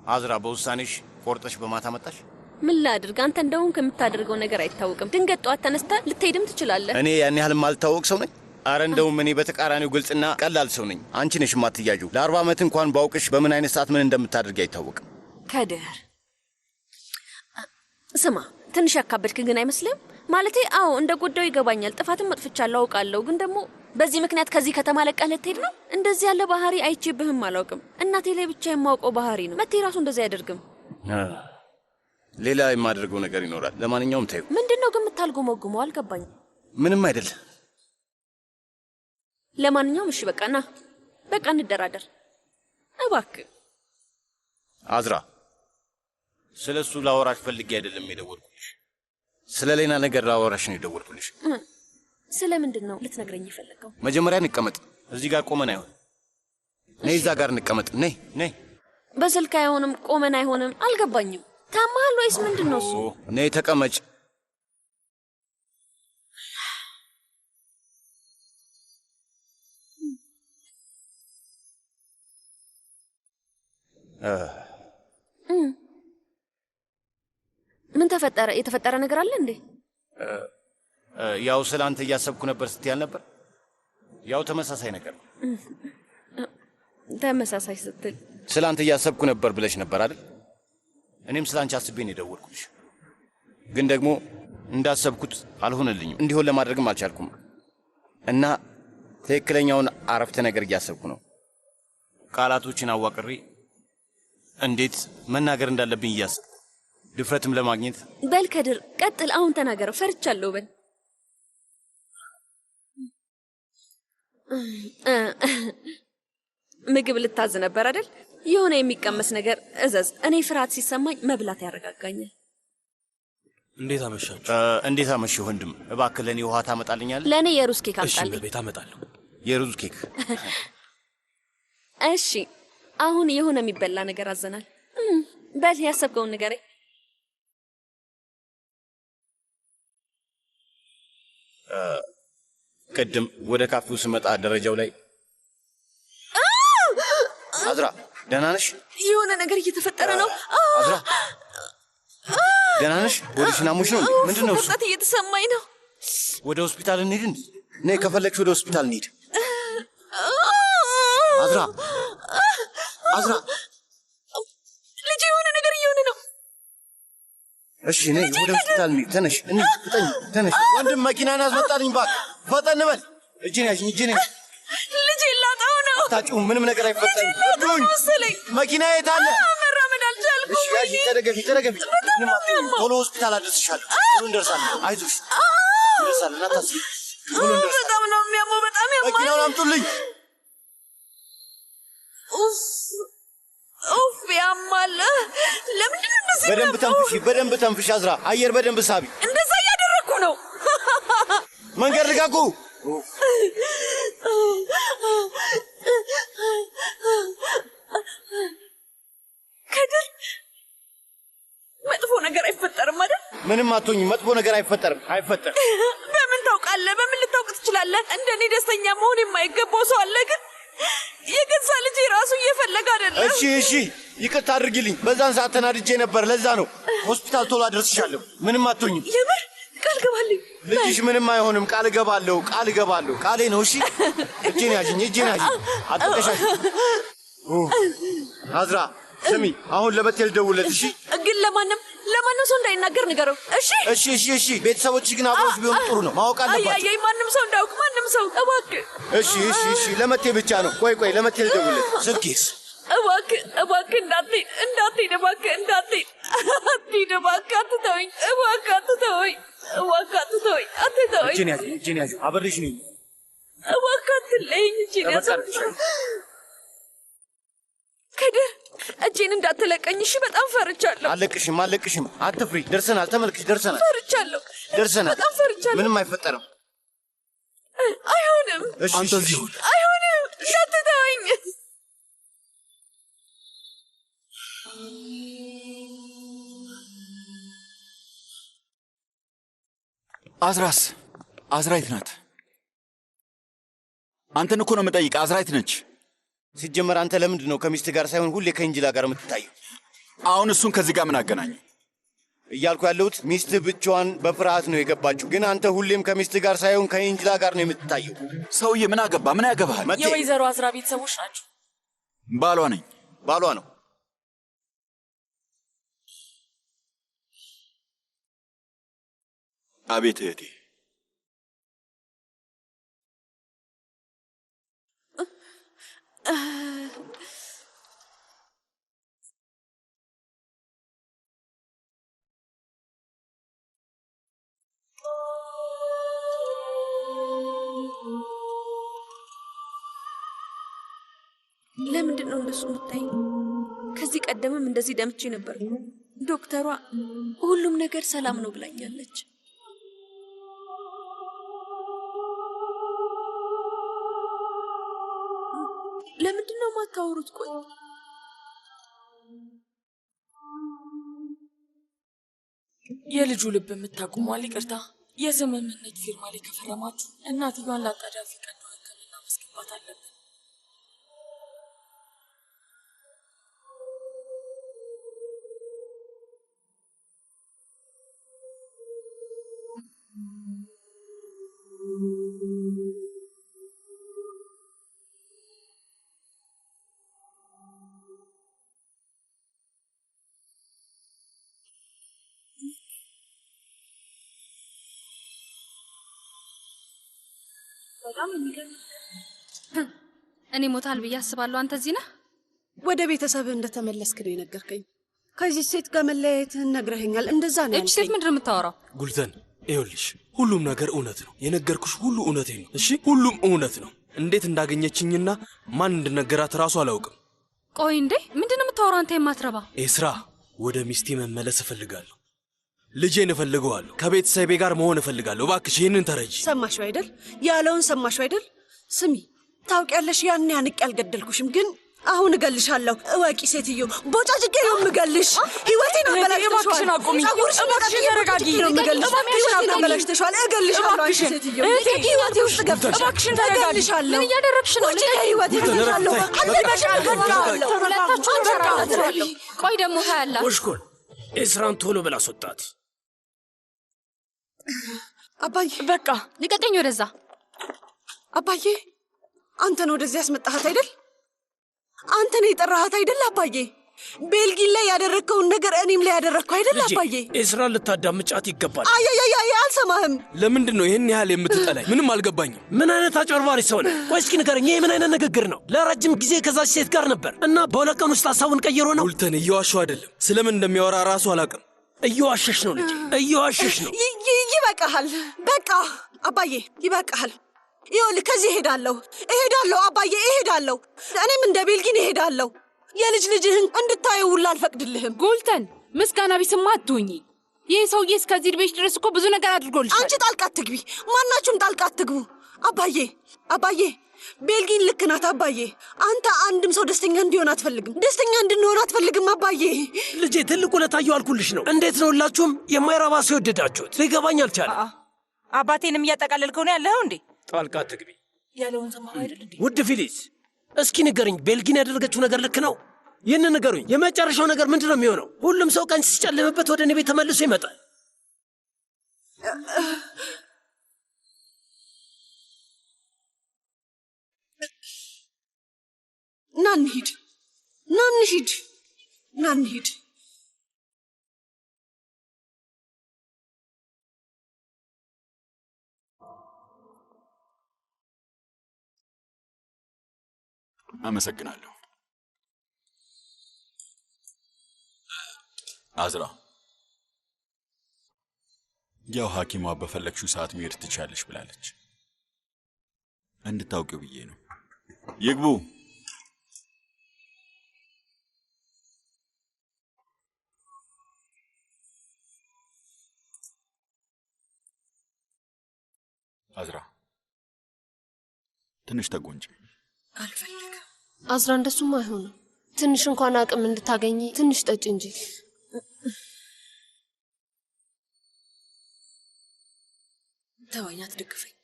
አዝራ በውሳኔሽ ቆርጠሽ በማታ መጣሽ? ምን ላድርግ? አንተ እንደውም ከምታደርገው ነገር አይታወቅም። ድንገት ጧት ተነስተ ልትሄድም ትችላለህ። እኔ ያን ያህል ማልታወቅ ሰው ነኝ? አረ እንደውም እኔ በተቃራኒው ግልጽና ቀላል ሰው ነኝ። አንቺ ነሽ ማትያጁ። ለ40 ዓመት እንኳን ባውቅሽ በምን አይነት ሰዓት ምን እንደምታደርጊ አይታወቅም። ከድር ስማ፣ ትንሽ ያካበድክ ግን አይመስልም? ማለቴ አዎ እንደ ጎዳው ይገባኛል። ጥፋትም መጥፍቻለሁ አውቃለሁ። ግን ደግሞ በዚህ ምክንያት ከዚህ ከተማ ለቀህ ልትሄድ ነው? እንደዚህ ያለ ባህሪ አይቼብህም አላውቅም። እናቴ ላይ ብቻ የማውቀው ባህሪ ነው። መቴ ራሱ እንደዚህ አያደርግም። ሌላ የማደርገው ነገር ይኖራል። ለማንኛውም ታዩ። ምንድነው ግን የምታልጎመጉመው? አልገባኝም። ምንም አይደል። ለማንኛውም እሺ በቃ ና፣ በቃ እንደራደር እባክህ። አዝራ ስለሱ ላወራሽ ፈልጌ አይደለም የደወልኩልሽ። ስለ ሌላ ነገር ላወራሽ ነው የደወልኩልሽ። ስለምንድን ነው ልትነግረኝ የፈለገው? መጀመሪያ እንቀመጥ። እዚህ ጋር ቆመን አይሆን። ነይ እዛ ጋር እንቀመጥ። ነይ ነይ። በስልክ አይሆንም፣ ቆመን አይሆንም። አልገባኝም። ታማሃል ወይስ ምንድን ነው እሱ? ነይ ተቀመጭ። ምን ተፈጠረ? የተፈጠረ ነገር አለ እንዴ? ያው ስላንተ እያሰብኩ ነበር ስትያል ነበር። ያው ተመሳሳይ ነገር ነው። ተመሳሳይ ስትል ስላንተ እያሰብኩ ነበር ብለሽ ነበር አይደል? እኔም ስላንቺ አስቤ ነው የደወልኩልሽ። ግን ደግሞ እንዳሰብኩት አልሆነልኝም። እንዲሆን ለማድረግም አልቻልኩም እና ትክክለኛውን አረፍተ ነገር እያሰብኩ ነው። ቃላቶችን አዋቅሬ እንዴት መናገር እንዳለብኝ እያሰብኩ ድፍረትም ለማግኘት። በል ከድር ቀጥል። አሁን ተናገረው። ፈርቻለሁ። በል ምግብ ልታዝ ነበር አይደል? የሆነ የሚቀመስ ነገር እዘዝ። እኔ ፍርሃት ሲሰማኝ መብላት ያረጋጋኛል። እንዴት አመሻችሁ? እንዴት አመሽው ወንድም። እባክህ ለኔ ውሃ ታመጣልኛለህ? ለኔ የሩዝ ኬክ አምጣልኝ። እሺ ቤት አመጣለሁ። የሩዝ ኬክ። እሺ አሁን የሆነ የሚበላ ነገር አዘናል። በል ያሰብከውን ንገረኝ። ቅድም ወደ ካፌው ስመጣ ደረጃው ላይ አዝራ ደህና ነሽ? የሆነ ነገር እየተፈጠረ ነው። አዝራ ደህና ነሽ? ወዲሽና ሙሽ ነው? ምንድነው እሱ? ፈጣት እየተሰማኝ ነው። ወደ ሆስፒታል እንሂድ። ነይ ከፈለግሽ ወደ ሆስፒታል እንሂድ። አዝራ አዝራ ልጅ የሆነ ነገር እየሆነ ነው። እሺ ነይ ወደ ሆስፒታል እንሂድ። ተነሽ እንሂድ። ፍጠኝ ተነሽ። ወንድም መኪናን ያስመጣልኝ እባክህ። ፈጠን በል። እጄን ያዥኝ እጄን ያዥኝ። ልጅ ላጣው ነው። አታጭውም። ምንም ነገር አይፈጠርም። እዱኝ መሰለኝ። መኪና የት አለ? መራመድ አልቻልኩም። እሺ ያዥኝ። ተደገፊ ተደገፊ። ቶሎ ሆስፒታል አደርስሻለሁ። ቶሎ እንደርሳለን። አይዞሽ እንደርሳለን። አታስቢ። ቶሎ እንደርሳለን። በጣም ነው የሚያመው። በጣም ያማል። መኪናውን አምጡልኝ። ኡፍ ያማል። ለምንድን ነው እንደዚህ? በደንብ ተንፍሺ፣ በደንብ ተንፍሺ አዝራ። አየር በደንብ ሳቢ። እንደዛ እያደረኩ ነው። መንገድ ልቀቁ። ከድር መጥፎ ነገር አይፈጠርም አይደል? ምንም አትሆኝም። መጥፎ ነገር አይፈጠርም። አይፈጠርም። በምን ታውቃለህ? በምን ልታውቅ ትችላለህ? እንደኔ ደስተኛ መሆን የማይገባው ሰው አለ። ግን የገዛ ልጄ ራሱ እየፈለገ አይደለም። እሺ እሺ፣ ይቅርታ አድርጊልኝ። በዛን ሰዓት ተናድጄ ነበር። ለዛ ነው። ሆስፒታል ቶሎ አደርስሻለሁ። ምንም አትሆኝም። የምር ቃል ገባልኝ። ልጅሽ ምንም አይሆንም። ቃል እገባለሁ። ቃል እገባለሁ። ቃሌ ነው። እሺ እጄን ያዥኝ፣ እጄን ያዥኝ። አጥብቀሻሽ። አዝራ ስሚ፣ አሁን ለበቴል ደውለት። እሺ ግን ለማንም ሰው እንዳይናገር ንገረው። እሺ እሺ እሺ እሺ። ቤተሰቦች ግን አብሮሽ ቢሆን ጥሩ ነው። ማወቅ አለባቸው። አይ ማንም ሰው እንዳያውቅ፣ ማንም ሰው እባክህ። እሺ እሺ እሺ። ለመቴ ብቻ ነው። ቆይ ለመቴ ልደውልለት። ስልኬስ? እባክህ እንዳትሄድ፣ እባክህ እንዳትሄድ፣ እባክህ አትተወኝ፣ እባክህ አትተወኝ፣ አትተወኝ። እጄን ያዥ፣ አብሬሽ ነኝ። እባክህ አትለይኝ። እጄን ያዝ ከድር፣ እጄን እንዳትለቀኝ እሺ። በጣም ፈርቻለሁ። አለቅሽም። አትፍሪ። ደርሰናል። ተመልክሽ፣ ደርሰናል። ፈርቻለሁ። በጣም ፈርቻለሁ። ምንም አይፈጠርም። አይሆንም። እሺ አንተ እዚህ ሁን። አይሆንም። እንዳትተወኝ። አዝራይት ናት። አንተን እኮ ነው የምጠይቅ። አዝራይት ነች። ሲጀመር አንተ ለምንድን ነው ከሚስት ጋር ሳይሆን ሁሌ ከእንጅላ ጋር የምትታየው? አሁን እሱን ከዚህ ጋር ምን አገናኘ? እያልኩ ያለሁት ሚስትህ ብቻዋን በፍርሃት ነው የገባችው፣ ግን አንተ ሁሌም ከሚስትህ ጋር ሳይሆን ከኤንጅላ ጋር ነው የምትታየው። ሰውዬ ምን አገባ? ምን ያገባሃል? የወይዘሮ አዝራ ቤተሰቦች ናቸው። ባሏ ነኝ። ባሏ ነው። አቤት እህቴ። ለምንድን ነው እንደሱ የምታይ? ከዚህ ቀደምም እንደዚህ ደምቼ ነበር። ዶክተሯ ሁሉም ነገር ሰላም ነው ብላኛለች። ለምንድን ነው የማታወሩት? ቆይ የልጁ ልብ የምታቁሟል። ይቅርታ፣ የስምምነት ፊርማ ላይ ከፈረማችሁ እናትየዋን ለአጣዳፊ ቀዶ ሕክምና ማስገባት አለብን። በጣም የሚገርም። እኔ ሞታል ብዬ አስባለሁ። አንተ እዚህ ነህ? ወደ ቤተሰብህ እንደተመለስክ ነው የነገርከኝ። ከዚህ ሴት ጋር መለያየትህን ነግረኸኛል። እንደዛ ነው እቺ ሴት ምንድን ነው የምታወራው? ጉልተን ይኸውልሽ፣ ሁሉም ነገር እውነት ነው። የነገርኩሽ ሁሉ እውነቴ ነው። እሺ፣ ሁሉም እውነት ነው። እንዴት እንዳገኘችኝና ማን እንድነገራት እራሱ አላውቅም። ቆይ እንዴ፣ ምንድን ነው የምታወራው አንተ የማትረባ? ኤስራ፣ ወደ ሚስቴ መመለስ እፈልጋለሁ። ልጄን እፈልገዋለሁ። ከቤተሰቤ ጋር መሆን እፈልጋለሁ። እባክሽ ይህንን ተረጂ። ሰማሽው አይደል? ያለውን ሰማሽው አይደል? ስሚ፣ ታውቂያለሽ፣ ያን ያንቅ ያልገደልኩሽም፣ ግን አሁን እገልሻለሁ። እወቂ ሴትዮ፣ ቦጫጭቄ ነው የምገልሽ። ህይወቴን አበላሽተሻል። እባክሽን አቁሚ። እባክሽን ተረጋጊ። ህይወቴን አበላሽተሻል። እገልሻለሁ ሴትዮ። ህይወቴ ውስጥ ገብተሽ እባክሽን ተረጋጊ። ምን እያደረግሽ ነው? ህይወቴ እገልሻለሁ። ቆይ ደግሞ ታያላ። ወሽኮል ኤስራን ቶሎ ብላ አስወጣት። አባዬ፣ በቃ ልቀቀኝ ወደዛ። አባዬ፣ አንተ ነው ወደዚህ ያስመጣሃት አይደል? አንተ ነው የጠራሃት አይደል? አባዬ፣ ቤልጊን ላይ ያደረግከውን ነገር እኔም ላይ ያደረግከው አይደል? አባዬ፣ ኤስራን ልታዳምጫት ይገባል። አይ አልሰማህም። ለምንድን ነው ይህን ያህል የምትጠላኝ? ምንም አልገባኝም። ምን አይነት አጭበርባሪ ሰው ነህ? ቆይ እስኪ ንገረኝ፣ ይህ ምን አይነት ንግግር ነው? ለረጅም ጊዜ ከዛች ሴት ጋር ነበር እና በሁለት ቀን ውስጥ ሀሳቡን ቀይሮ ነው? ጉልተን፣ እየዋሸሁ አይደለም። ስለምን እንደሚያወራ ራሱ አላውቅም። እየዋሸሽ ነው ልጅ፣ እየዋሸሽ ነው። ይበቃሃል። በቃ አባዬ፣ ይበቃሃል። ይኸውልህ፣ ከዚህ እሄዳለሁ አባዬ፣ እሄዳለሁ። እኔም እንደ ቤልጊን እሄዳለሁ። የልጅ ልጅህን እንድታየው ሁላ አልፈቅድልህም። ጉልተን፣ ምስጋና ቢስማ አትሁኚ። ይህ ሰውዬ እስከዚህ ዕድሜሽ ድረስ እኮ ብዙ ነገር አድርጎልሻል። አንቺ ጣልቃ አትግቢ። ማናችሁም ጣልቃ አትግቡ። አባዬ፣ ቤልጊን ልክ ናት አባዬ። አንተ አንድም ሰው ደስተኛ እንዲሆን አትፈልግም፣ ደስተኛ እንድንሆን አትፈልግም አባዬ። ልጄ፣ ትልቁ ለታየው አልኩልሽ ነው። እንዴት ነው ሁላችሁም የማይረባ ሰው የወደዳችሁት? ሊገባኝ አልቻለም። አባቴንም እያጠቃለልከው ነው ያለው እንዴ? ጣልቃ አትግቢ ያለውን ሰማህ አይደል እንዴ? ውድ ፊሊስ፣ እስኪ ንገርኝ፣ ቤልጊን ያደረገችው ነገር ልክ ነው? ይህንን ንገሩኝ። የመጨረሻው ነገር ምንድን ነው የሚሆነው? ሁሉም ሰው ቀን ሲጨልምበት ወደ እኔ ቤት ተመልሶ ይመጣል። ና እንሂድ። አመሰግናለሁ። አዝራ፣ ያው ሐኪሟ በፈለግሽው ሰዓት መሄድ ትቻለሽ ብላለች። እንድታውቂው ብዬ ነው። ይግቡ። አዝራ፣ ትንሽ ተጎንጭ። አልፈልግም። አዝራ፣ እንደሱም አይሆንም። ትንሽ እንኳን አቅም እንድታገኝ ትንሽ ጠጭ እንጂ። ተወኝ፣ አትደግፈኝ።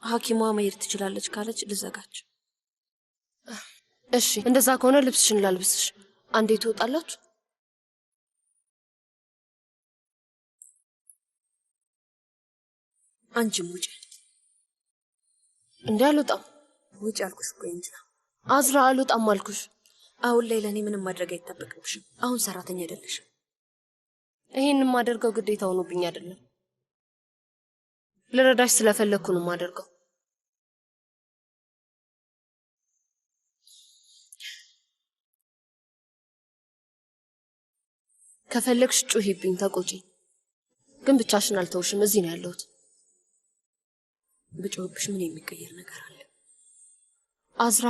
ሐኪሟ መሄድ ትችላለች ካለች ልዘጋች። እሺ እንደዛ ከሆነ ልብስሽን ላልብስሽ። አንዴ ትወጣላችሁ። አንቺም ውጪ። እንዴ አልወጣም። ውጪ አልኩሽ እኮ እንጂ። አዝራ አልወጣም አልኩሽ። አሁን ላይ ለእኔ ምንም ማድረግ አይጠበቅብሽም። አሁን ሰራተኛ አይደለሽም። ይሄንን ማደርገው ግዴታ ሆኖብኝ አይደለም። ልረዳሽ ስለፈለኩ ነው ማደርገው። ከፈለግሽ ጩሂብኝ፣ ተቆጪ። ግን ብቻሽን አልተውሽም። እዚህ ነው ያለሁት። ብጮህብሽ ምን የሚቀየር ነገር አለ? አዝራ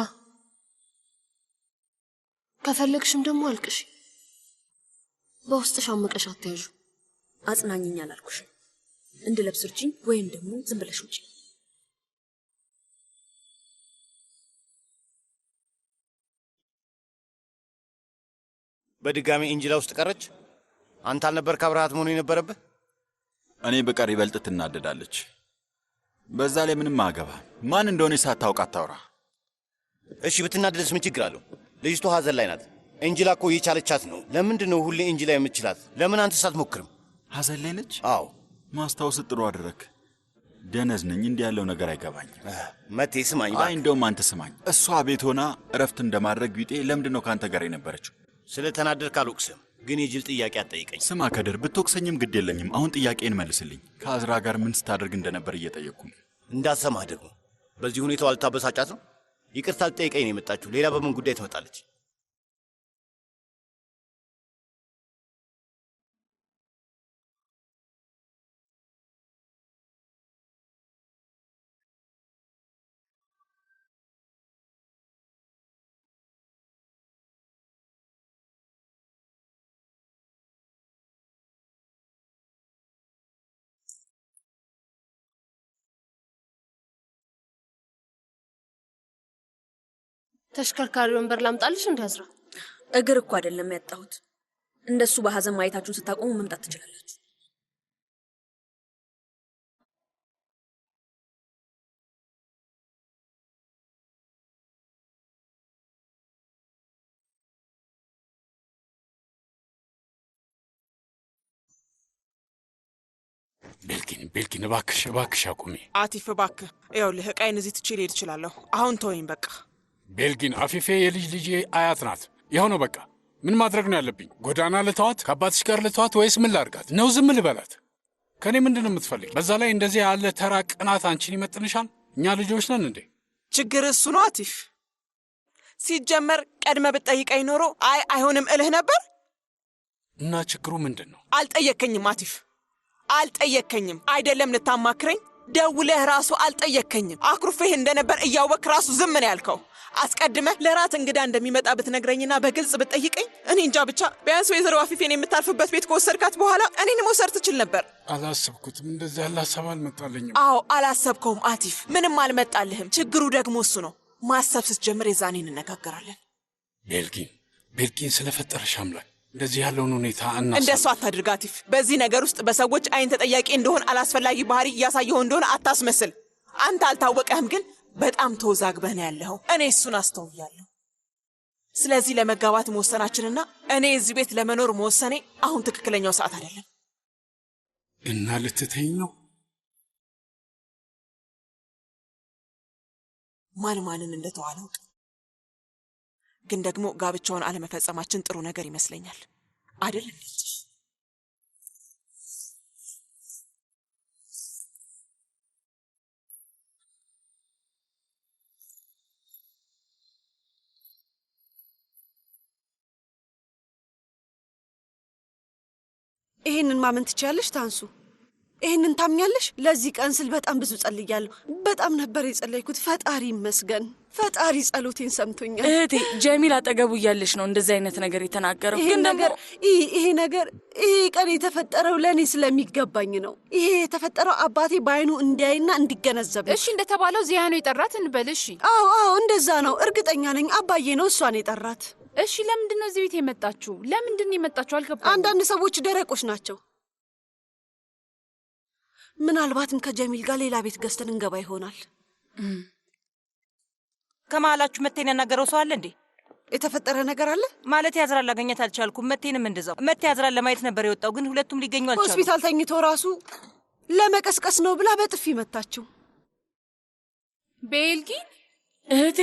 ከፈለግሽም ደግሞ አልቅሽ። በውስጥሽ አምቀሽ አትያዡ። አጽናኝኝ አላልኩሽም? እንድለብስ እርጂኝ፣ ወይም ደግሞ ዝም ብለሽ ውጪ። በድጋሚ እንጅላ ውስጥ ቀረች። አንተ አልነበር ካብርሃት መሆኑ የነበረብህ? እኔ በቀር ይበልጥ ትናደዳለች። በዛ ላይ ምንም አገባ ማን እንደሆነ ሳታውቅ አታውራ። እሺ ብትናደድስ ምን ችግር አለው? ልጅቷ ሀዘን ላይ ናት። እንጅላ እኮ የቻለቻት ነው። ለምንድን ነው ሁሌ እንጅላ የምትችላት? ለምን አንተስ አትሞክርም? ሀዘን ላይ ነች? አዎ። ማስታወስ ጥሩ አደረክ። ደነዝ ነኝ፣ እንዲህ ያለው ነገር አይገባኝም። መቴ ስማኝ። አይ እንደውም አንተ ስማኝ። እሷ ቤት ሆና እረፍት እንደማድረግ ቢጤ ለምንድን ነው ከአንተ ጋር የነበረችው? ስለተናደድክ አልወቅስም፣ ግን የጅል ጥያቄ አትጠይቀኝ። ስማ ከድር፣ ብትወቅሰኝም ግድ የለኝም። አሁን ጥያቄን መልስልኝ። ከአዝራ ጋር ምን ስታደርግ እንደነበር እየጠየቅኩ ነው። እንዳሰማህ ደግሞ በዚህ ሁኔታው አልታበሳጫት ነው? ይቅርታ ልጠይቀኝ ነው የመጣችሁ። ሌላ በምን ጉዳይ ትመጣለች? ተሽከርካሪ ወንበር ላምጣልሽ? እንዳዝራ እግር እኮ አይደለም ያጣሁት። እንደሱ በሐዘን ማየታችሁን ስታቆሙ መምጣት ትችላላችሁ። ቤልኪን እባክሽ አቁሚ። አቲፍ እባክህ፣ ይኸውልህ ዕቃዬን እዚህ ትቼ ልሄድ እችላለሁ። አሁን ተወኝ በቃ። ቤልጊን አፊፌ የልጅ ልጄ አያት ናት። ይኸው ነው በቃ። ምን ማድረግ ነው ያለብኝ? ጎዳና ልተዋት? ከአባትሽ ጋር ልተዋት? ወይስ ምን ላርጋት ነው? ዝም ልበላት? ከእኔ ምንድን ነው የምትፈልግ? በዛ ላይ እንደዚህ ያለ ተራ ቅናት አንቺን ይመጥንሻል? እኛ ልጆች ነን እንዴ? ችግር እሱ ነው አቲፍ። ሲጀመር ቀድመ ብትጠይቀኝ ኖሮ አይሆንም እልህ ነበር። እና ችግሩ ምንድን ነው? አልጠየከኝም አቲፍ፣ አልጠየከኝም። አይደለም ልታማክረኝ ደውለህ ራሱ አልጠየከኝም። አኩርፌህ እንደነበር እያወቅ ራሱ ዝም ነው ያልከው። አስቀድመህ ለራት እንግዳ እንደሚመጣ ብትነግረኝና በግልጽ ብትጠይቀኝ እኔ እንጃ። ብቻ ቢያንስ ወይዘሮ አፊፌን የምታርፍበት ቤት ከወሰድካት በኋላ እኔን መውሰድ ትችል ነበር። አላሰብኩትም። እንደዚህ ያለ ሀሳብ አልመጣልኝም። አዎ አላሰብከውም አቲፍ፣ ምንም አልመጣልህም። ችግሩ ደግሞ እሱ ነው። ማሰብ ስትጀምር የዛኔ እንነጋገራለን። ቤልጊን ስለፈጠረሽ አምላክ እንደዚህ ያለውን ሁኔታ እንደሱ አታድርግ አቲፍ። በዚህ ነገር ውስጥ በሰዎች አይን ተጠያቂ እንደሆን አላስፈላጊ ባህሪ እያሳየው እንደሆነ አታስመስል። አንተ አልታወቀህም፣ ግን በጣም ተወዛግበህ ነው ያለኸው። እኔ እሱን አስተውያለሁ። ስለዚህ ለመጋባት መወሰናችንና እኔ እዚህ ቤት ለመኖር መወሰኔ አሁን ትክክለኛው ሰዓት አይደለም። እና ልትተኝ ነው? ማንን እንደተው አላውቅም፣ ግን ደግሞ ጋብቻውን አለመፈጸማችን ጥሩ ነገር ይመስለኛል አይደል? ይሄንን ማመን ትችያለሽ ታንሱ? ይሄንን ታምኛለሽ? ለዚህ ቀን ስል በጣም ብዙ ጸልያለሁ። በጣም ነበር የጸለይኩት። ፈጣሪ ይመስገን። ፈጣሪ ጸሎቴን ሰምቶኛል። እህቴ ጀሚል አጠገቡ እያለሽ ነው እንደዚህ አይነት ነገር የተናገረው። ግን ነገር ይሄ ቀን የተፈጠረው ለእኔ ስለሚገባኝ ነው። ይሄ የተፈጠረው አባቴ በአይኑ እንዲያይና እንዲገነዘብ። እሺ እንደተባለው ዚያ ነው የጠራት እንበል። እሺ አዎ እንደዛ ነው። እርግጠኛ ነኝ አባዬ ነው እሷን የጠራት። እሺ ለምንድን ነው እዚህ ቤት የመጣችሁ? ለምንድን ነው የመጣችሁ? አልገባኝም። አንዳንድ ሰዎች ደረቆች ናቸው። ምናልባትም ከጀሚል ጋር ሌላ ቤት ገዝተን እንገባ ይሆናል። ከመሀላችሁ መቴን ያናገረው ሰው አለ እንዴ? የተፈጠረ ነገር አለ ማለት ያዝራል ላገኘት አልቻልኩም። መቴንም እንደዛው መቴ ያዝራል ለማየት ነበር የወጣው፣ ግን ሁለቱም ሊገኙ አልቻሉም። ሆስፒታል ተኝቶ ራሱ ለመቀስቀስ ነው ብላ በጥፊ መታችው። ቤልጊን እህቴ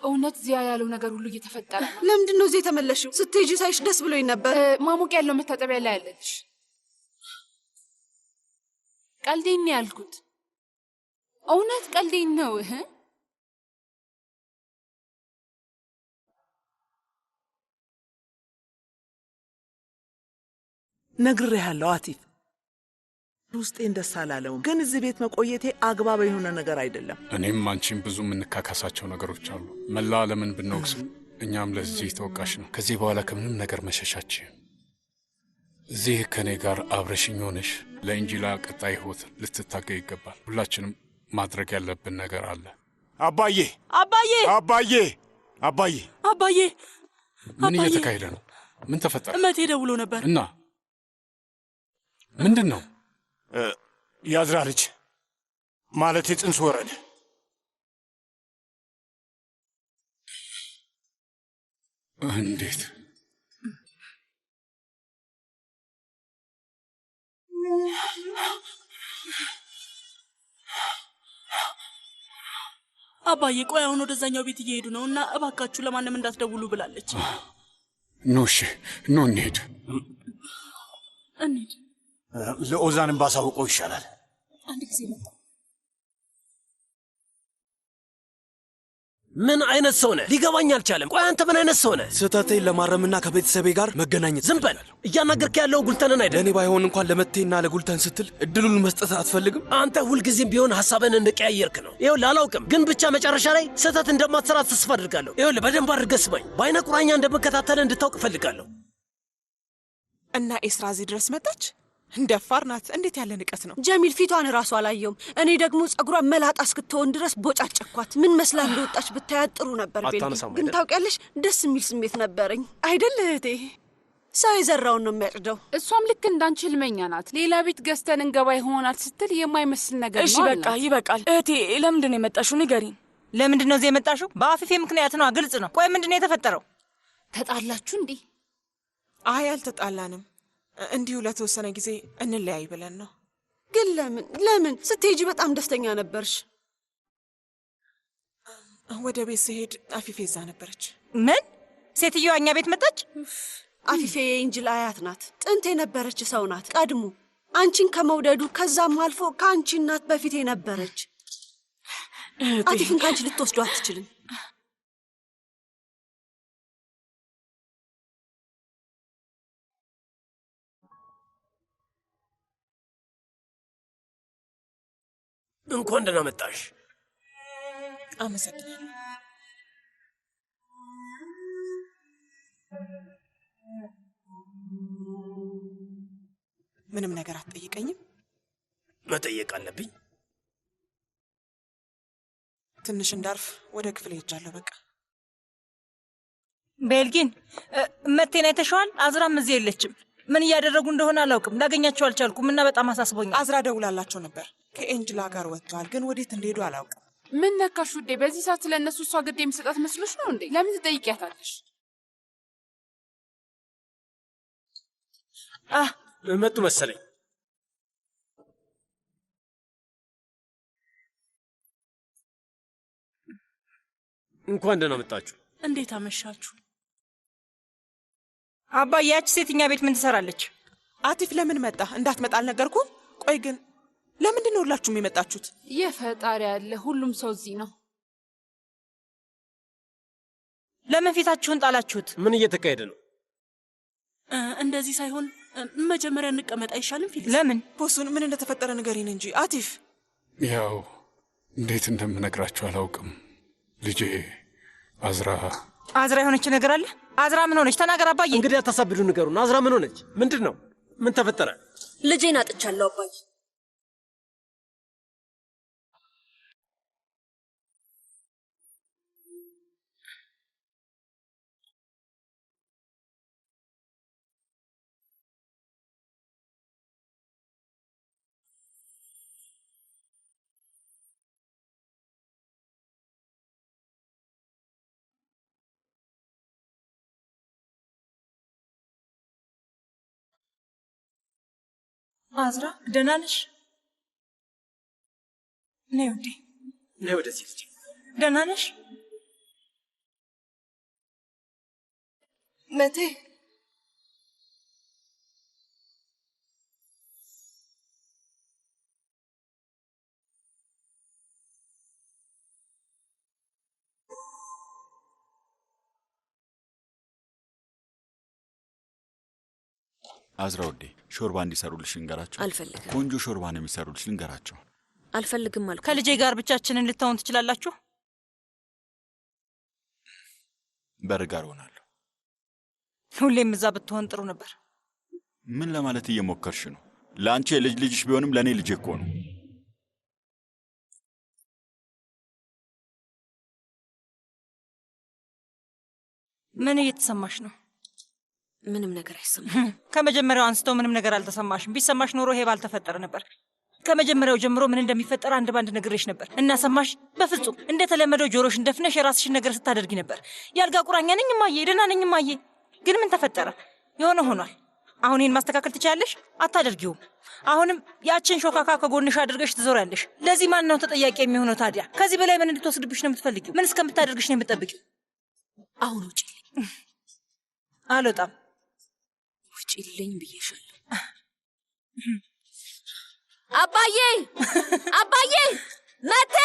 እውነት እዚያ ያለው ነገር ሁሉ እየተፈጠረ ነው። ለምንድን ነው እዚህ የተመለሽው? ስትሄጂ ሳይሽ ደስ ብሎኝ ነበር። ማሞቅ ያለው መታጠቢያ ላይ ያለች። ቀልዴን ነው ያልኩት። እውነት ቀልዴን ነው። ነግሬሃለሁ አቲፍ፣ ውስጤን ደስ አላለውም፣ ግን እዚህ ቤት መቆየቴ አግባብ የሆነ ነገር አይደለም። እኔም አንቺም ብዙ የምንካካሳቸው ነገሮች አሉ። መላ ዓለምን ብንወቅስም እኛም ለዚህ ተወቃሽ ነው። ከዚህ በኋላ ከምንም ነገር መሸሻችን እዚህ ከኔ ጋር አብረሽኝ ሆነሽ ለእንጂላ ቀጣይ ህይወት ልትታገይ ይገባል። ሁላችንም ማድረግ ያለብን ነገር አለ። አባዬ አባዬ አባዬ አባዬ አባዬ ምን እየተካሄደ ነው? ምን ተፈጠረ? እመቴ ደውሎ ነበር እና ምንድን ነው? ያዝራ ልጅ ማለት ጽንስ ወረደ። እንዴት? አባዬ ቆይ አሁን ወደዛኛው ቤት እየሄዱ ነው እና እባካችሁ ለማንም እንዳትደውሉ ብላለች። ኖ እሺ፣ ኖ እንሂድ። ለኦዛንም ባሳውቀው ይሻላል። አንድ ጊዜ መጣ። ምን አይነት ሰው ነህ? ሊገባኝ አልቻለም። ቆይ አንተ ምን አይነት ሰው ነህ? ስህተቴን ለማረምና ከቤተሰቤ ጋር መገናኘት። ዝም በል። እያናገርክ ያለው ጉልተንን አይደል? ለእኔ ባይሆን እንኳን ለመቴና ለጉልተን ስትል እድሉን መስጠት አትፈልግም? አንተ ሁልጊዜም ቢሆን ሐሳብን እንደቀያየርክ ነው። ይኸውልህ አላውቅም፣ ግን ብቻ መጨረሻ ላይ ስህተት እንደማትሰራ ተስፋ አድርጋለሁ። ይኸውልህ በደንብ አድርገህ ስማኝ። በአይነ ቁራኛ እንደምከታተልህ እንድታውቅ እፈልጋለሁ። እና ኤስራ እዚህ ድረስ መጣች? እንደፋር ናት። እንዴት ያለ ንቀት ነው! ጀሚል ፊቷን ራሱ አላየውም። እኔ ደግሞ ጸጉሯን መላጣ እስክትሆን ድረስ ቦጫጨኳት። ምን መስላ እንደወጣች ብታያት ጥሩ ነበር። ግን ታውቂያለሽ፣ ደስ የሚል ስሜት ነበረኝ አይደል እህቴ? ሰው የዘራውን ነው የሚያጭደው። እሷም ልክ እንዳንቺ ህልመኛ ናት። ሌላ ቤት ገዝተን እንገባ ይሆናል ስትል የማይመስል ነገር ነው። እሺ በቃ ይበቃል። እህቴ ለምንድን ነው የመጣሽው? ንገሪኝ። ለምንድን ነው እዚህ የመጣሽው? በአፊፌ ምክንያት ነው። ግልጽ ነው። ቆይ ምንድን ነው የተፈጠረው? ተጣላችሁ እንዴ? አይ አልተጣላንም። እንዲሁ ለተወሰነ ጊዜ እንለያይ ብለን ነው። ግን ለምን ስትሄጂ በጣም ደስተኛ ነበርሽ? ወደ ቤት ስሄድ አፊፌ እዛ ነበረች። ምን? ሴትዮዋ እኛ ቤት መጣች? አፊፌ የእንጅል አያት ናት። ጥንት የነበረች ሰው ናት። ቀድሞ አንቺን ከመውደዱ ከዛም አልፎ ከአንቺ እናት በፊት የነበረች። አቲፍን ከአንቺ ልትወስዱ አትችልም። እንኳን ደህና መጣሽ። አመሰግናለሁ። ምንም ነገር አትጠይቀኝም? መጠየቅ አለብኝ። ትንሽ እንዳርፍ ወደ ክፍል ሄጃለሁ። በቃ ቤልጊን መቴን አይተሽዋል? አዝራም እዚህ የለችም። ምን እያደረጉ እንደሆነ አላውቅም። ላገኛቸው አልቻልኩም እና በጣም አሳስቦኛል። አዝራ ደውላላቸው ነበር። ከኤንጅላ ጋር ወጥተዋል፣ ግን ወዴት እንደሄዱ አላውቅም። ምን ነካሽ ውዴ? በዚህ ሰዓት ስለነሱ እሷ ግድ የሚሰጣት መስሎሽ ነው እንዴ? ለምን ትጠይቂያታለሽ? መጡ መሰለኝ። እንኳን ደህና መጣችሁ። እንዴት አመሻችሁ? አባዬ ያች ሴትኛ ቤት ምን ትሰራለች? አቲፍ ለምን መጣ? እንዳትመጣ አልነገርኩም? ቆይ ግን ለምንድን ነው ሁላችሁም የመጣችሁት? የፈጣሪ ያለ ሁሉም ሰው እዚህ ነው። ለምን ፊታችሁን ጣላችሁት? ምን እየተካሄደ ነው? እንደዚህ ሳይሆን መጀመሪያ እንቀመጥ አይሻልም? ፊሊክስ ለምን? ቦሱን ምን እንደተፈጠረ ንገሪን እንጂ አቲፍ። ያው እንዴት እንደምነግራችሁ አላውቅም። ልጄ አዝራ የሆነች ነገር አለ። አዝራ ምን ሆነች? ተናገር አባዬ። እንግዲህ አታሳብዱ፣ ንገሩን። አዝራ ምን ሆነች? ምንድን ነው? ምን ተፈጠረ? ልጄን አጥቻለሁ አባዬ። አዝራ ደህና ነሽ? ነይ ውዴ፣ ነይ ወደዚህ ልጅ። ደህና ነሽ? መቴ አዝራ ወዴ ሾርባ እንዲሰሩልሽ ልንገራቸው። አልፈልግም። ቆንጆ ሾርባ ነው የሚሰሩልሽ፣ ልንገራቸው። አልፈልግም አልኩ። ከልጄ ጋር ብቻችንን ልትሆን ትችላላችሁ? በር ጋር ሆናለሁ። ሁሌም እዛ ብትሆን ጥሩ ነበር። ምን ለማለት እየሞከርሽ ነው? ለአንቺ የልጅ ልጅሽ ቢሆንም ለእኔ ልጄ እኮ ነው። ምን እየተሰማሽ ነው? ምንም ነገር አይሰማም። ከመጀመሪያው አንስቶ ምንም ነገር አልተሰማሽም። ቢሰማሽ ኖሮ ይሄ ባልተፈጠረ ነበር። ከመጀመሪያው ጀምሮ ምን እንደሚፈጠር አንድ ባንድ ነግሬሽ ነበር እና ሰማሽ? በፍጹም እንደተለመደው ጆሮሽን ደፍነሽ የራስሽን ነገር ስታደርጊ ነበር። ያልጋ ቁራኛ ነኝ እማዬ፣ ደህና ነኝ እማዬ። ግን ምን ተፈጠረ? የሆነ ሆኗል። አሁን ይህን ማስተካከል ትችያለሽ? አታደርጊውም። አሁንም ያችን ሾካካ ከጎንሽ አድርገሽ ትዞሪያለሽ። ለዚህ ማን ነው ተጠያቂ የሚሆነው ታዲያ? ከዚህ በላይ ምን እንድትወስድብሽ ነው የምትፈልጊው? ምን እስከምታደርግሽ ነው የምትጠብቂው? አሁን ውጪ። አልወጣም። ውጪልኝ ብዬሻለሁ። አባዬ አባዬ፣ መቴ!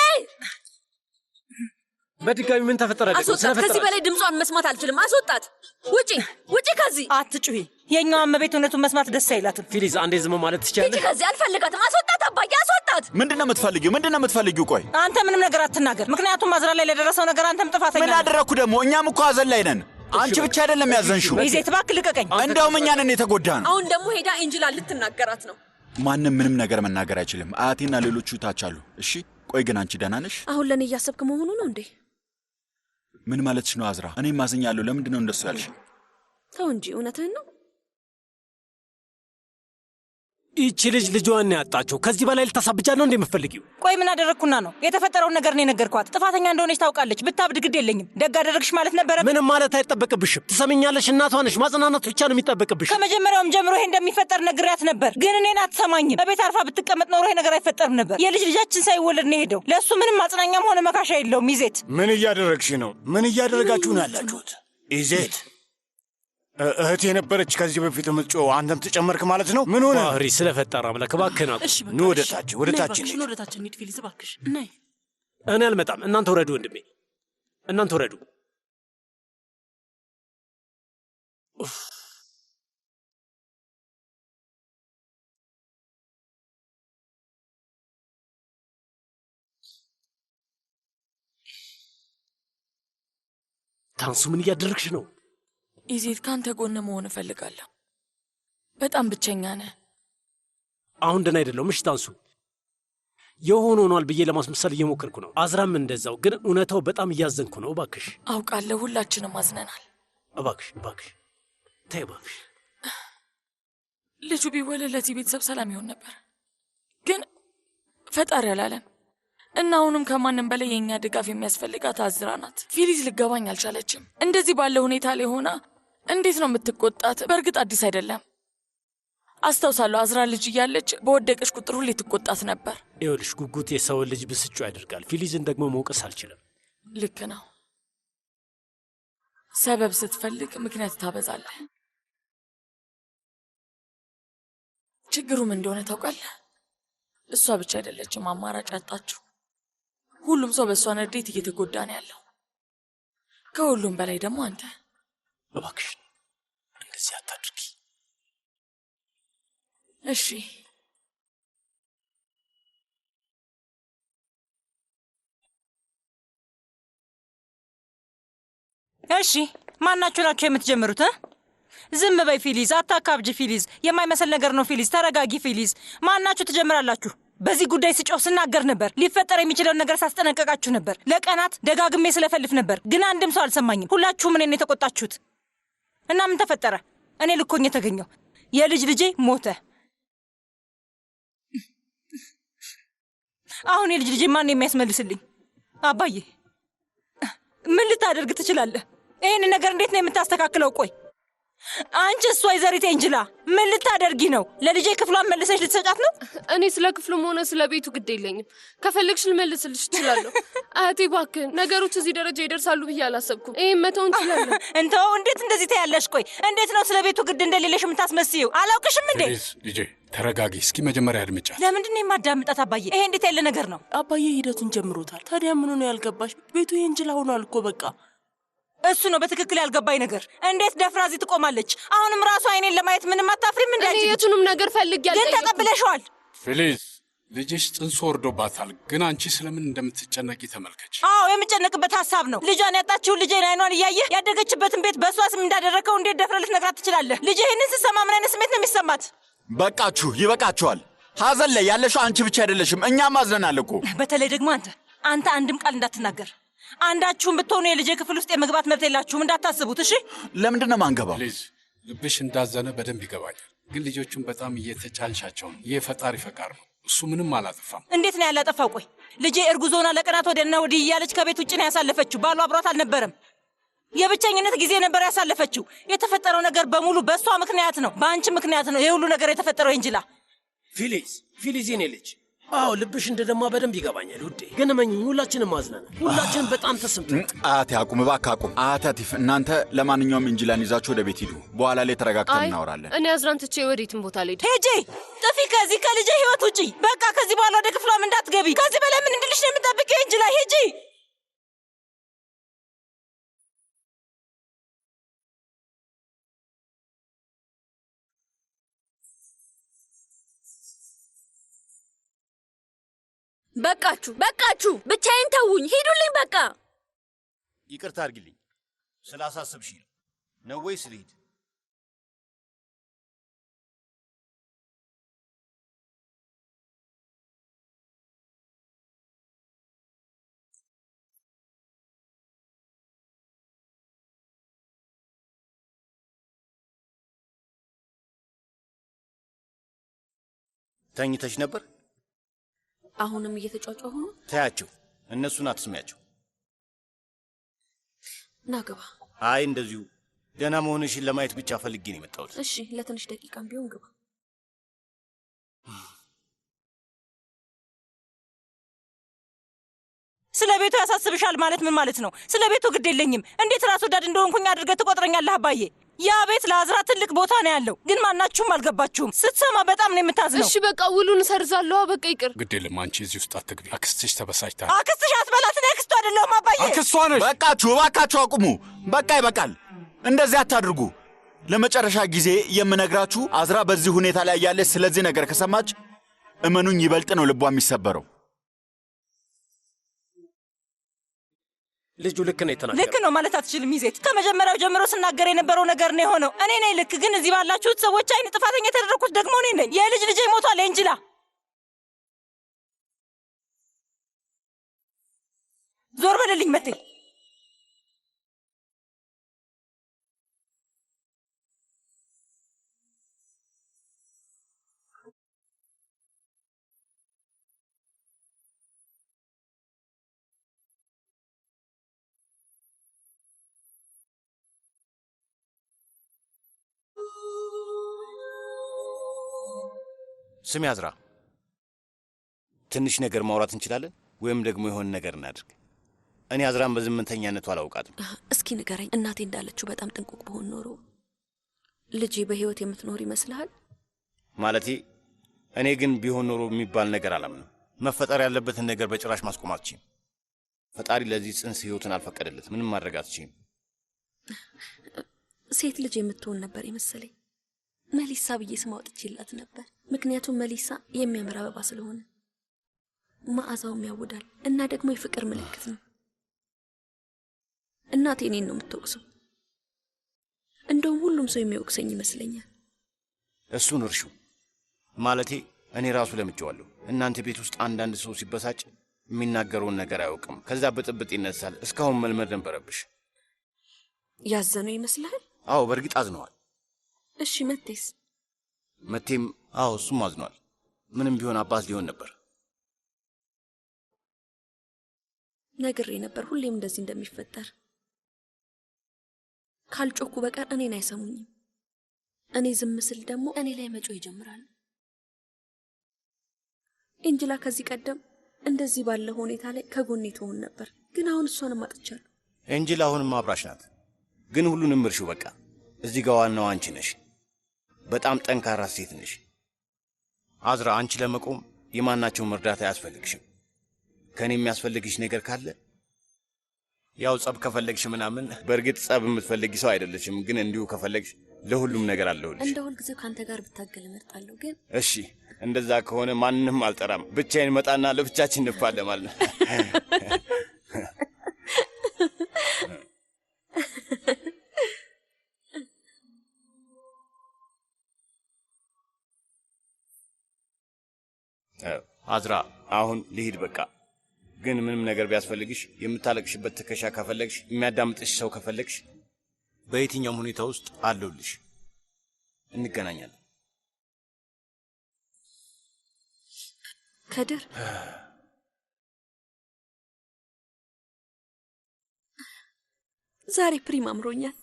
በድጋሚ ምን ተፈጠረ? አስወጣት። ከዚህ በላይ ድምጿን መስማት አልችልም። አስወጣት። ውጪ ውጪ ከዚህ። አትጩሂ። የኛው እመቤት እውነቱን መስማት ደስ አይላትም። ፊሊዝ አንዴ ዝም ማለት ትችላለሽ? ከዚህ አልፈልጋትም። አስወጣት አባዬ፣ አስወጣት። ምንድነው የምትፈልጊው? ምንድነው የምትፈልጊው? ቆይ አንተ ምንም ነገር አትናገር፣ ምክንያቱም አዝራ ላይ ለደረሰው ነገር አንተም ጥፋተኛ ነህ። ምን አደረኩ ደግሞ? እኛም እኮ ሀዘን ላይ ነን። አንቺ ብቻ አይደለም ያዘንሽው። ይዘት እባክህ ልቀቀኝ። እንደውም እኛ ነን የተጎዳ ነው። አሁን ደግሞ ሄዳ ኤንጅላ ልትናገራት ነው። ማንም ምንም ነገር መናገር አይችልም። አያቴና ሌሎቹ ታች አሉ። እሺ ቆይ ግን አንቺ ደህና ነሽ? አሁን ለኔ እያሰብክ መሆኑ ነው እንዴ? ምን ማለትሽ ነው አዝራ? እኔም ማዝኛለሁ። ለምንድን ነው እንደሱ ያልሽ? ተው እንጂ እውነትህን ነው። ይቺ ልጅ ልጇን ያጣችው ከዚህ በላይ ልታሳብጃ ነው እንዴ የምትፈልጊው? ቆይ ምን አደረግኩና ነው? የተፈጠረውን ነገር ነው የነገርኳት። ጥፋተኛ እንደሆነች ታውቃለች። ብታብድ ግድ የለኝም። ደግ አደረግሽ ማለት ነበረ። ምንም ማለት አይጠበቅብሽም። ትሰምኛለሽ? እናቷ ነሽ። ማጽናናት ብቻ ነው የሚጠበቅብሽ። ከመጀመሪያውም ጀምሮ ይሄ እንደሚፈጠር ነግሬያት ነበር፣ ግን እኔን አትሰማኝም። በቤት አርፋ ብትቀመጥ ኖሮ ይሄ ነገር አይፈጠርም ነበር። የልጅ ልጃችን ሳይወለድ ነው የሄደው። ለእሱ ምንም ማጽናኛም ሆነ መካሻ የለውም። ይዜት ምን እያደረግሽ ነው? ምን እያደረጋችሁ ነው ያላችሁት? ይዜት እህት የነበረች ከዚህ በፊት የምትጮህ አንተም ተጨመርክ ማለት ነው? ምን ሆነ? ባህሪ ስለፈጠረ አምላክ እባክህን አቁም። ኑ ወደ ታች ወደ ታች ወደ ታች እንሂድ። ፊሊዝ እባክሽ ነይ። እኔ አልመጣም። እናንተ ወረዱ ወንድሜ፣ እናንተ ወረዱ። ታንሱ ምን እያደረግሽ ነው? ኢዜት ካንተ ጎን መሆን እፈልጋለሁ። በጣም ብቸኛ ነህ። አሁን ደህና አይደለሁም። እሺ ታንሱ፣ የሆነ ሆኗል ብዬ ለማስመሰል እየሞከርኩ ነው። አዝራም እንደዛው። ግን እውነታው በጣም እያዘንኩ ነው። እባክሽ። አውቃለሁ፣ ሁላችንም አዝነናል። እባክሽ እባክሽ ተይ እባክሽ። ልጁ ቢወለድ ለዚህ ቤተሰብ ሰላም ይሆን ነበር፣ ግን ፈጣሪ አላለም እና አሁንም ከማንም በላይ የእኛ ድጋፍ የሚያስፈልጋት አዝራ ናት። ፊሊዝ ልገባኝ አልቻለችም። እንደዚህ ባለ ሁኔታ ላይ ሆና እንዴት ነው የምትቆጣት? በእርግጥ አዲስ አይደለም። አስታውሳለሁ፣ አዝራ ልጅ እያለች በወደቀች ቁጥር ሁሌ ትቆጣት ነበር። ይኸውልሽ፣ ጉጉት የሰውን ልጅ ብስጩ ያደርጋል። ፊሊዝን ደግሞ መውቀስ አልችልም። ልክ ነው። ሰበብ ስትፈልግ ምክንያት ታበዛለህ። ችግሩም እንደሆነ ታውቃለህ። እሷ ብቻ አይደለችም አማራጭ ያጣችው። ሁሉም ሰው በእሷ ንዴት እየተጎዳ ነው ያለው። ከሁሉም በላይ ደግሞ አንተ። እባክሽ እንደዚህ አታድርጊ። እሺ እሺ፣ ማናችሁ ናችሁ የምትጀምሩት? ዝም በይ ፊሊዝ፣ አታካብጅ ፊሊዝ። የማይመስል ነገር ነው ፊሊዝ። ተረጋጊ ፊሊዝ። ማናችሁ ትጀምራላችሁ? በዚህ ጉዳይ ስጮህ ስናገር ነበር። ሊፈጠር የሚችለውን ነገር ሳስጠነቀቃችሁ ነበር። ለቀናት ደጋግሜ ስለፈልፍ ነበር፣ ግን አንድም ሰው አልሰማኝም። ሁላችሁም እኔን የተቆጣችሁት እና ምን ተፈጠረ? እኔ ልኮኝ የተገኘው የልጅ ልጄ ሞተ። አሁን የልጅ ልጄ ማን የሚያስመልስልኝ? አባዬ ምን ልታደርግ ትችላለህ? ይህን ነገር እንዴት ነው የምታስተካክለው? ቆይ አንቺ እሷ ወይዘሪት ኤንጅላ ምን ልታደርጊ ነው? ለልጄ ክፍሏን መልሰሽ ልትሰጫት ነው? እኔ ስለ ክፍሉም ሆነ ስለ ቤቱ ግድ የለኝም። ከፈለግሽ ልመልስልሽ እችላለሁ። እህቴ እባክህን፣ ነገሮች እዚህ ደረጃ ይደርሳሉ ብዬ አላሰብኩም። ይሄን መተው እንችላለን። እንተው። እንዴት እንደዚህ ታያለሽ? ቆይ እንዴት ነው ስለ ቤቱ ግድ እንደሌለሽ የምታስመስዪው? አላውቅሽም እንዴ? ልጄ ተረጋጊ እስኪ፣ መጀመሪያ አድምጫት። ለምንድን ነው የማዳምጣት? አባዬ ይሄ እንዴት ያለ ነገር ነው? አባዬ ሂደቱን ጀምሮታል። ታዲያ ምን ነው ያልገባሽ? ቤቱ የእንጅላ ሆኗል እኮ በቃ። እሱ ነው በትክክል ያልገባኝ ነገር። እንዴት ደፍራ እዚህ ትቆማለች? አሁንም ራሱ አይኔን ለማየት ምንም አታፍሪም? እንዴ እኔ የቱንም ነገር ፈልግ ግን ተቀብለሽዋል። ፌሊዝ ልጅሽ ጽንሱ ወርዶባታል፣ ግን አንቺ ስለምን እንደምትጨነቂ ተመልከች። አዎ የምጨነቅበት ሀሳብ ነው። ልጇን ያጣችውን ልጄን አይኗን እያየ ያደገችበትን ቤት በእሷ ስም እንዳደረከው እንዴት ደፍረ ልትነግራት ትችላለህ? ልጄ ይህንን ስትሰማ ምን አይነት ስሜት ነው የሚሰማት? በቃችሁ፣ ይበቃችኋል። ሐዘን ላይ ያለሽው አንቺ ብቻ አይደለሽም፣ እኛም አዝነናል እኮ። በተለይ ደግሞ አንተ አንድም ቃል እንዳትናገር። አንዳችሁም ብትሆኑ የልጄ ክፍል ውስጥ የመግባት መብት የላችሁም፣ እንዳታስቡት። እሺ? ለምንድን ነው ማንገባው? ፕሊዝ፣ ልብሽ እንዳዘነ በደንብ ይገባኛል፣ ግን ልጆቹን በጣም እየተጫንሻቸው ነው። ይህ ፈጣሪ ፈቃድ ነው። እሱ ምንም አላጠፋም። እንዴት ነው ያላጠፋው? ቆይ ልጄ እርጉዝ ሆና ለቀናት ወዲያና ወዲህ እያለች ከቤት ውጭ ነው ያሳለፈችው። ባሏ አብሯት አልነበረም። የብቸኝነት ጊዜ ነበር ያሳለፈችው። የተፈጠረው ነገር በሙሉ በእሷ ምክንያት ነው፣ በአንቺ ምክንያት ነው ይሄ ሁሉ ነገር የተፈጠረው። ኤንጅላ ፊሊዝ የኔ ልጅ፣ አዎ ልብሽ እንደደማ በደንብ ይገባኛል ውዴ፣ ግን እመኚኝ ሁላችንም አዝነናል። ሁላችንም በጣም ተሰምቶናል። አያቴ አቁም፣ እባክህ አቁም። አያቴ አቲፍ፣ እናንተ ለማንኛውም ኤንጅላን ይዛችሁ ወደ ቤት ሂዱ። በኋላ ላይ ተረጋግተን እናወራለን። እኔ አዝራን ትቼ ወዴትም ቦታ ልሄድ። ሄጄ ጥፊ ከዚህ ከልጄ ህይወት ውጪ። በቃ ከዚህ በኋላ ወደ ክፍሏም እንዳትገቢ። ከዚህ በላይ ምን እንድልሽ ነው የምጠብቂው? ኤንጅላ ሄጂ። በቃችሁ፣ ብቻዬን ተውኝ፣ ሂዱልኝ በቃ። ይቅርታ አድርጊልኝ፣ ስላሳስብሽ ነው ወይስ ልሂድ? ተኝተሽ ነበር? አሁንም እየተጫጫሁ ነው። ታያቸው፣ እነሱን አትስሚያቸው። ና ግባ። አይ እንደዚሁ ደህና መሆንሽን ለማየት ብቻ ፈልጌ ነው የመጣሁት። እሺ ለትንሽ ደቂቃም ቢሆን ግባ። ስለ ቤቱ ያሳስብሻል ማለት ምን ማለት ነው? ስለ ቤቱ ግድ የለኝም። እንዴት ራስ ወዳድ እንደሆንኩኝ አድርገህ ትቆጥረኛለህ አባዬ? ያ ቤት ለአዝራ ትልቅ ቦታ ነው ያለው፣ ግን ማናችሁም አልገባችሁም። ስትሰማ በጣም ነው የምታዝነው። እሺ በቃ ውሉን እሰርዛለሁ። በቃ ይቅር። ግድ የለም አንቺ እዚህ ውስጥ አትግቢ። አክስትሽ ተበሳጭታ። አክስትሽ አትበላት። እኔ አክስቱ አይደለሁም አባዬ። አክስቷ ነሽ። በቃችሁ፣ እባካችሁ አቁሙ። በቃ ይበቃል። እንደዚህ አታድርጉ። ለመጨረሻ ጊዜ የምነግራችሁ አዝራ በዚህ ሁኔታ ላይ ያለች ስለዚህ ነገር ከሰማች እመኑኝ ይበልጥ ነው ልቧ የሚሰበረው። ልጁ ልክ ነው የተናገረው። ልክ ነው ማለት አትችልም ይዜት። ከመጀመሪያው ጀምሮ ስናገር የነበረው ነገር ነው የሆነው። እኔ ነኝ ልክ፣ ግን እዚህ ባላችሁት ሰዎች አይን ጥፋተኛ የተደረኩት ደግሞ እኔ ነኝ። የልጅ ልጄ ሞቷል። ኤንጅላ ዞር በልልኝ መቴ። ስሚ አዝራ፣ ትንሽ ነገር ማውራት እንችላለን ወይም ደግሞ የሆነ ነገር እናድርግ። እኔ አዝራን በዝምተኛነቱ አላውቃትም። እስኪ ንገረኝ፣ እናቴ እንዳለችው በጣም ጥንቁቅ በሆን ኖሮ ልጄ በህይወት የምትኖር ይመስልሃል? ማለቴ እኔ ግን ቢሆን ኖሮ የሚባል ነገር አላምንም። መፈጠር ያለበትን ነገር በጭራሽ ማስቆም አትችይም። ፈጣሪ ለዚህ ጽንስ ህይወትን አልፈቀደለት። ምንም ማድረግ አትችይም። ሴት ልጅ የምትሆን ነበር የመሰለኝ። መሊሳ ብዬ ስም አውጥቼላት ነበር። ምክንያቱም መሊሳ የሚያምር አበባ ስለሆነ መዓዛውም ያውዳል እና ደግሞ የፍቅር ምልክት ነው። እናቴ እኔን ነው የምትወቅሰው። እንደውም ሁሉም ሰው የሚወቅሰኝ ይመስለኛል። እሱን እርሹ። ማለቴ እኔ ራሱ ለምጄዋለሁ። እናንተ ቤት ውስጥ አንዳንድ ሰው ሲበሳጭ የሚናገረውን ነገር አያውቅም። ከዛ ብጥብጥ ይነሳል። እስካሁን መልመድ ነበረብሽ። ያዘነው ይመስልሃል? አዎ በእርግጥ አዝነዋል። እሺ መቴስ? መቴም አዎ እሱም አዝኗል። ምንም ቢሆን አባት ሊሆን ነበር። ነግሬ ነበር ሁሌም እንደዚህ እንደሚፈጠር። ካልጮኩ በቀር እኔን አይሰሙኝም። እኔ ዝም ስል ደግሞ እኔ ላይ መጮህ ይጀምራሉ። ኤንጅላ ከዚህ ቀደም እንደዚህ ባለ ሁኔታ ላይ ከጎኔ ትሆን ነበር፣ ግን አሁን እሷንም አጥቻለሁ። ኤንጅላ አሁንም አብራሽ ናት፣ ግን ሁሉንም እርሺው በቃ። እዚህ ጋር ዋናው አንቺ ነሽ። በጣም ጠንካራ ሴት ነሽ አዝራ። አንቺ ለመቆም የማናቸውም እርዳታ አያስፈልግሽም። ከኔ የሚያስፈልግሽ ነገር ካለ ያው ጸብ ከፈለግሽ ምናምን፣ በእርግጥ ጸብ የምትፈልጊ ሰው አይደለሽም፣ ግን እንዲሁ ከፈለግሽ ለሁሉም ነገር አለሁልሽ። እንደ ሁልጊዜው ካንተ ጋር ብታገል እመርጣለሁ። ግን እሺ እንደዛ ከሆነ ማንንም አልጠራም። ብቻዬን መጣና ለብቻችን እንፋለማለን። አዝራ አሁን ልሂድ በቃ። ግን ምንም ነገር ቢያስፈልግሽ፣ የምታለቅሽበት ትከሻ ከፈለግሽ፣ የሚያዳምጥሽ ሰው ከፈለግሽ፣ በየትኛውም ሁኔታ ውስጥ አለሁልሽ። እንገናኛለን። ከድር ዛሬ ፕሪም አምሮኛል።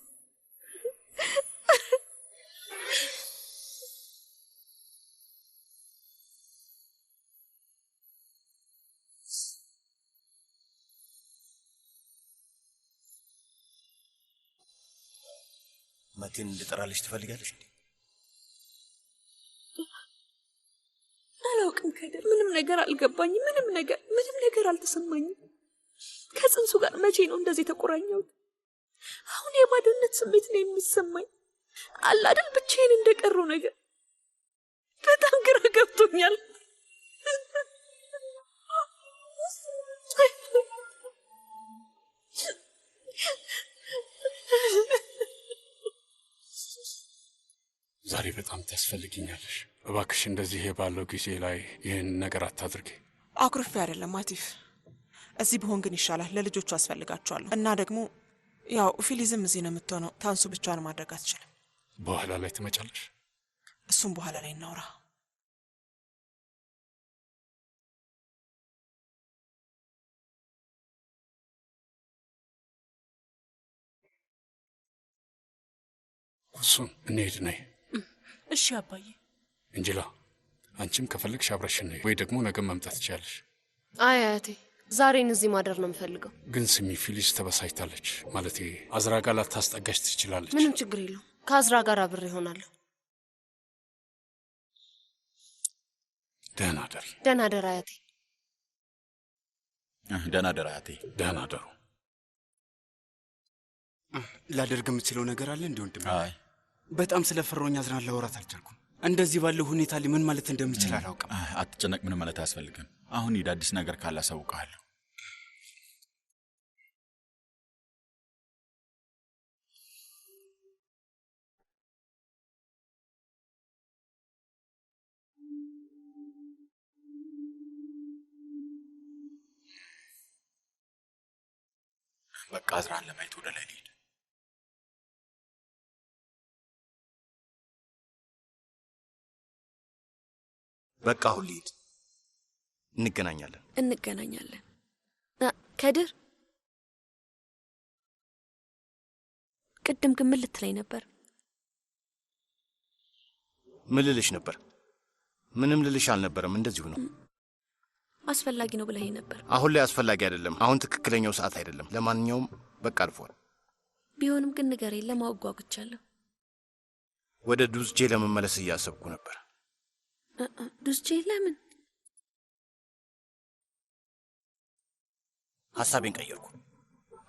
መቴን እንድጠራልሽ ትፈልጋለሽ እንዴ? አላውቅም ከድር፣ ምንም ነገር አልገባኝም። ምንም ነገር አልተሰማኝም። ከጽንሱ ጋር መቼ ነው እንደዚህ የተቆራኘሁት? አሁን የባዶነት ስሜት ነው የሚሰማኝ። አላደል ብቻዬን እንደቀረው ነገር በጣም ግራ ገብቶኛል። ዛሬ በጣም ታስፈልጊኛለሽ። እባክሽ እንደዚህ ባለው ጊዜ ላይ ይህን ነገር አታድርጊ። አኩርፌ አይደለም አቲፍ፣ እዚህ ብሆን ግን ይሻላል። ለልጆቹ አስፈልጋቸዋለሁ እና ደግሞ ያው ፊሊዝም እዚህ ነው የምትሆነው። ታንሱ ብቻዋን ማድረግ አትችልም። በኋላ ላይ ትመጫለሽ። እሱም በኋላ ላይ እናውራ። እሱን እንሄድ ነይ። እሺ አባዬ። እንጅላ አንቺም ከፈለግሽ አብረሽን ነይ፣ ወይ ደግሞ ነገ መምጣት ትችያለሽ። አይ አያቴ፣ ዛሬን እዚህ ማደር ነው የምፈልገው። ግን ስሚ፣ ፊሊስ ተበሳጭታለች። ማለቴ አዝራ ጋር ላታስጠጋሽ ትችላለች። ምንም ችግር የለውም። ከአዝራ ጋር አብሬ እሆናለሁ። ደህና ደሪ። ደህና ደር አያቴ። ደህና ደር አያቴ። ደህና ደሩ። ላደርግ የምችለው ነገር አለ እንዴ ወንድሜ? አይ በጣም ስለፈሮኝ አዝራን ላወራት አልቻልኩም። እንደዚህ ባለው ሁኔታ ላይ ምን ማለት እንደምችል አላውቅም። አትጨነቅ፣ ምንም ማለት አያስፈልግም። አሁን ሂድ፣ አዲስ ነገር ካለ አሳውቅሃለሁ። በቃ አዝራን ለማየት ወደ ላይ ልሂድ። በቃ አሁን ልሂድ። እንገናኛለን። ከድር ቅድም ግን ምን ልትለኝ ነበር? ምን ልልሽ ነበር? ምንም ልልሽ አልነበረም። እንደዚሁ ነው። አስፈላጊ ነው ብለኸኝ ነበር። አሁን ላይ አስፈላጊ አይደለም። አሁን ትክክለኛው ሰዓት አይደለም። ለማንኛውም በቃ አልፏል። ቢሆንም ግን ንገረኝ፣ ለማወቅ ጓጉቻለሁ። ወደ ዱስጄ ለመመለስ እያሰብኩ ነበር። ዱስጄ? ለምን? ሐሳቤን ቀየርኩ።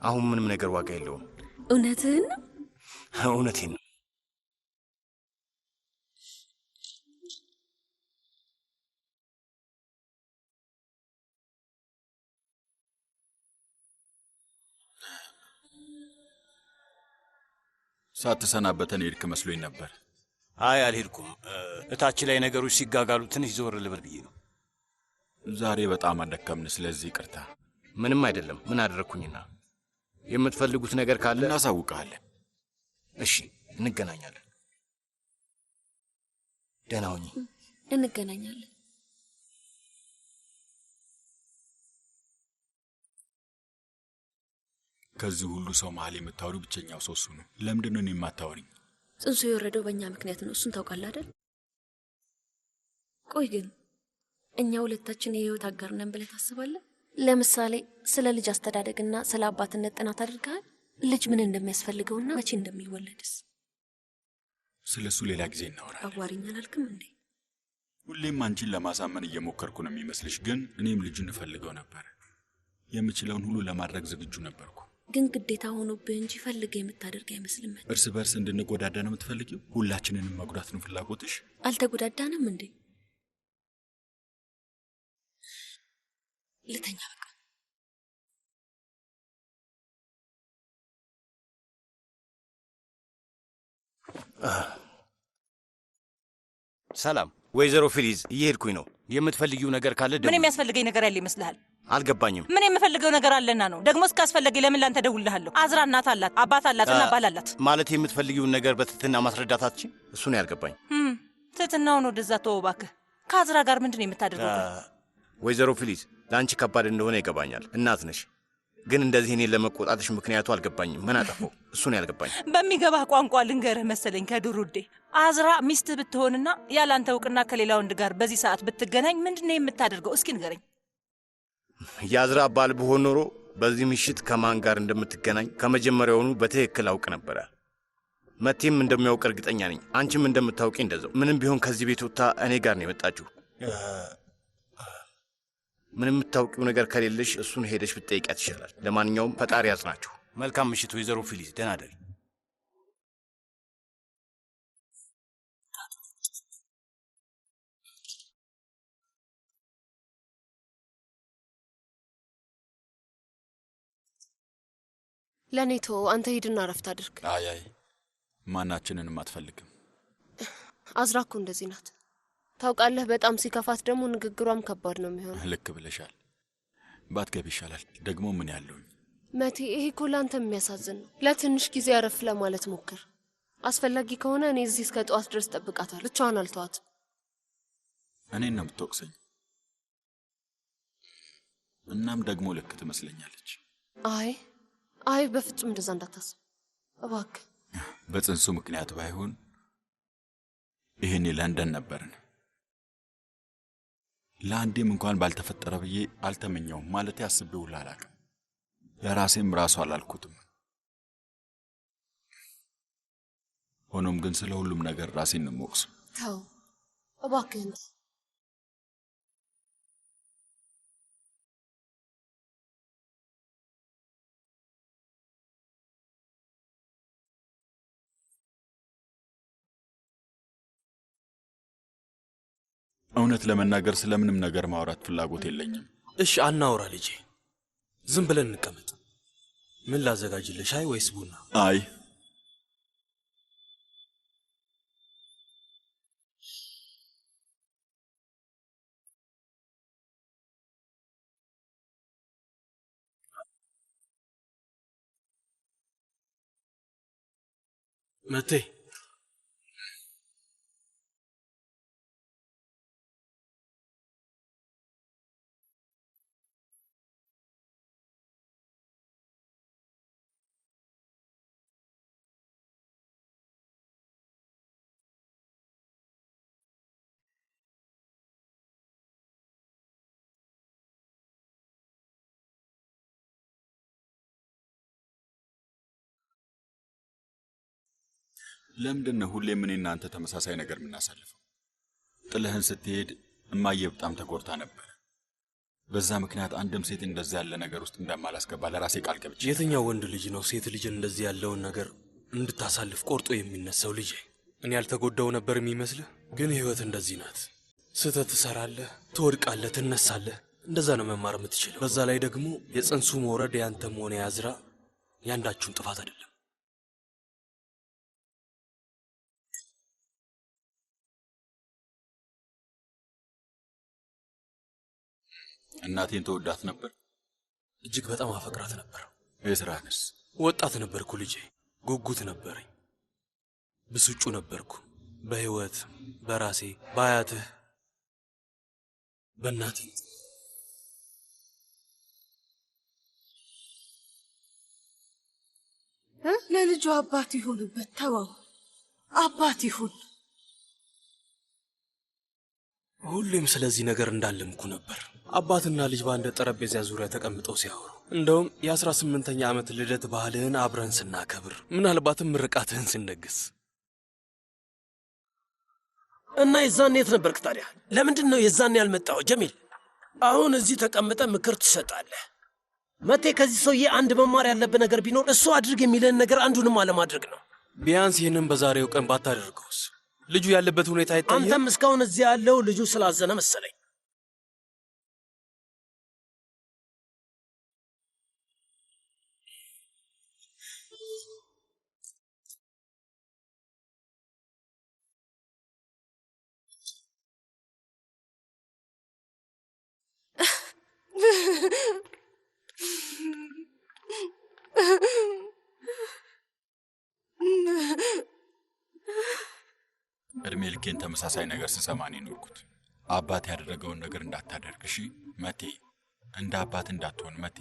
አሁን ምንም ነገር ዋጋ የለውም። እውነትህን ነው? እውነቴን ነው። ሳትሰናበተን ሄድክ መስሎኝ ነበር። አይ አልሄድኩም። እታች ላይ ነገሮች ሲጋጋሉ ትንሽ ዞር ልበል ብዬ ነው። ዛሬ በጣም አደከምን፣ ስለዚህ ይቅርታ። ምንም አይደለም። ምን አደረግኩኝና? የምትፈልጉት ነገር ካለ እናሳውቅሃለን። እሺ፣ እንገናኛለን። ደህና ሁኚ። እንገናኛለን። ከዚህ ሁሉ ሰው መሀል የምታወሪው ብቸኛው ሰው እሱ ነው። ለምንድን ነው እኔ የማታወሪኝ? ጽንሱ የወረደው በእኛ ምክንያት ነው። እሱን ታውቃለህ አይደል? ቆይ ግን እኛ ሁለታችን የህይወት አጋር ነን ብለህ ታስባለህ? ለምሳሌ ስለ ልጅ አስተዳደግና ስለ አባትነት ጥናት አድርገሃል? ልጅ ምን እንደሚያስፈልገውና መቼ እንደሚወለድስ? ስለ እሱ ሌላ ጊዜ እናወራለን። አዋሪኝ አላልክም እንዴ? ሁሌም አንቺን ለማሳመን እየሞከርኩ ነው የሚመስልሽ፣ ግን እኔም ልጁን እፈልገው ነበር። የምችለውን ሁሉ ለማድረግ ዝግጁ ነበርኩ። ግን ግዴታ ሆኖብህ እንጂ ፈልገህ የምታደርግ አይመስልም። እርስ በርስ እንድንጎዳዳ ነው የምትፈልጊው? ሁላችንንም መጉዳት ነው ፍላጎትሽ? አልተጎዳዳንም እንዴ? ልተኛ በቃ። ሰላም ወይዘሮ ፊሊዝ፣ እየሄድኩኝ ነው። የምትፈልጊው ነገር ካለ ምን የሚያስፈልገኝ ነገር ያለ ይመስልሃል? አልገባኝም። ምን የምፈልገው ነገር አለና ነው? ደግሞ እስካስፈለገኝ ለምን ላንተ ደውልልሃለሁ? አዝራ እናት አላት፣ አባት አላት እና ባል አላት። ማለት የምትፈልጊውን ነገር በትህትና ማስረዳታችን እሱ ነው ያልገባኝ። ትህትናውን ወደዛ ተወው እባክህ። ከአዝራ ጋር ምንድን ነው የምታደርገው? ወይዘሮ ፊሊዝ፣ ለአንቺ ከባድ እንደሆነ ይገባኛል። እናት ነሽ። ግን እንደዚህ እኔን ለመቆጣትሽ ምክንያቱ አልገባኝም። ምን አጠፋው? እሱ ነው ያልገባኝ። በሚገባህ ቋንቋ ልንገርህ መሰለኝ ከዱሩዴ። አዝራ ሚስትህ ብትሆንና ያላንተ እውቅና ከሌላ ወንድ ጋር በዚህ ሰዓት ብትገናኝ ምንድን ነው የምታደርገው? እስኪ ንገረኝ። የአዝራ ባል ብሆን ኖሮ በዚህ ምሽት ከማን ጋር እንደምትገናኝ ከመጀመሪያውኑ በትክክል አውቅ ነበረ። መቴም እንደሚያውቅ እርግጠኛ ነኝ። አንቺም እንደምታውቂ እንደዛው። ምንም ቢሆን ከዚህ ቤት ወጥታ እኔ ጋር ነው የመጣችሁ። ምንም የምታውቂው ነገር ከሌለሽ እሱን ሄደሽ ብትጠይቂያት ይሻላል። ለማንኛውም ፈጣሪ ያጽናችሁ። መልካም ምሽት ወይዘሮ ፊሊዝ፣ ደህና እደሪ። ለኔቶ አንተ ሂድና ረፍት አድርግ። አይ ማናችንንም አትፈልግም። አዝራ እኮ እንደዚህ ናት ታውቃለህ። በጣም ሲከፋት ደግሞ ንግግሯም ከባድ ነው የሚሆነው። ልክ ብለሻል። ባትገቢ ይሻላል። ደግሞ ምን ያለውኝ መቴ፣ ይሄ እኮ ለአንተ የሚያሳዝን ነው። ለትንሽ ጊዜ አረፍ ለማለት ሞክር። አስፈላጊ ከሆነ እኔ እዚህ እስከ ጠዋት ድረስ ጠብቃታለሁ። ብቻዋን አልተዋትም። እኔን ነው የምትወቅሰኝ? እናም ደግሞ ልክ ትመስለኛለች። አይ በፍጹም እንደዛ እንዳታስብ እባክህ። በጽንሱ ምክንያት ባይሆን ይሄኔ ለንደን ነበርን። ለአንዴም እንኳን ባልተፈጠረ ብዬ አልተመኘውም። ማለት አስቤው ሁላ አላውቅም። ለራሴም ራሱ አላልኩትም። ሆኖም ግን ስለ ሁሉም ነገር ራሴን ነው የምወቅሰው። ተው እባክህን። እውነት ለመናገር ስለምንም ነገር ማውራት ፍላጎት የለኝም። እሺ አናውራ ልጄ፣ ዝም ብለን እንቀመጥ። ምን ላዘጋጅልህ? ሻይ ወይስ ቡና? አይ መቴ፣ ለምንድን ነው ሁሌም እኔ እናንተ ተመሳሳይ ነገር የምናሳልፈው? ጥለህን ስትሄድ እማዬ በጣም ተጎድታ ነበር። በዛ ምክንያት አንድም ሴት እንደዚህ ያለ ነገር ውስጥ እንደማላስገባ ለራሴ ቃል ገብቼ። የትኛው ወንድ ልጅ ነው ሴት ልጅን እንደዚህ ያለውን ነገር እንድታሳልፍ ቆርጦ የሚነሳው? ልጄ፣ እኔ ያልተጎዳው ነበር የሚመስልህ? ግን ህይወት እንደዚህ ናት። ስህተት ትሰራለህ፣ ትወድቃለህ፣ ትነሳለህ። እንደዛ ነው መማር የምትችለው። በዛ ላይ ደግሞ የጽንሱ መውረድ ያንተም ሆነ ያዝራ ያንዳችሁን ጥፋት አይደለም። እናቴን ተወዳት ነበር። እጅግ በጣም አፈቅራት ነበር። የስራህንስ? ወጣት ነበርኩ ልጄ፣ ጉጉት ነበረኝ፣ ብስጩ ነበርኩ። በህይወት፣ በራሴ፣ በአያትህ፣ በእናትህ። ለልጁ አባት ይሆንበት። ተወው። አባት ይሁን። ሁሌም ስለዚህ ነገር እንዳለምኩ ነበር። አባትና ልጅ በአንድ ጠረጴዛ ዙሪያ ተቀምጠው ሲያወሩ፣ እንደውም የ18ኛ ዓመት ልደት ባህልህን አብረን ስናከብር፣ ምናልባትም ምርቃትህን ስንደግስ እና የዛኔ የት ነበርክ ታዲያ? ለምንድን ነው የዛኔ ያልመጣው ጀሚል? አሁን እዚህ ተቀምጠ ምክር ትሰጣለህ። መቴ ከዚህ ሰውዬ አንድ መማር ያለብህ ነገር ቢኖር እሱ አድርግ የሚልህን ነገር አንዱንም አለማድረግ ነው። ቢያንስ ይህንን በዛሬው ቀን ባታደርገውስ? ልጁ ያለበት ሁኔታ አይታየም? አንተም እስካሁን እዚህ ያለው ልጁ ስላዘነ መሰለኝ። እድሜ ልኬን ተመሳሳይ ነገር ስሰማ ነው የኖርኩት። አባት ያደረገውን ነገር እንዳታደርግ እሺ መቴ፣ እንደ አባት እንዳትሆን መቴ።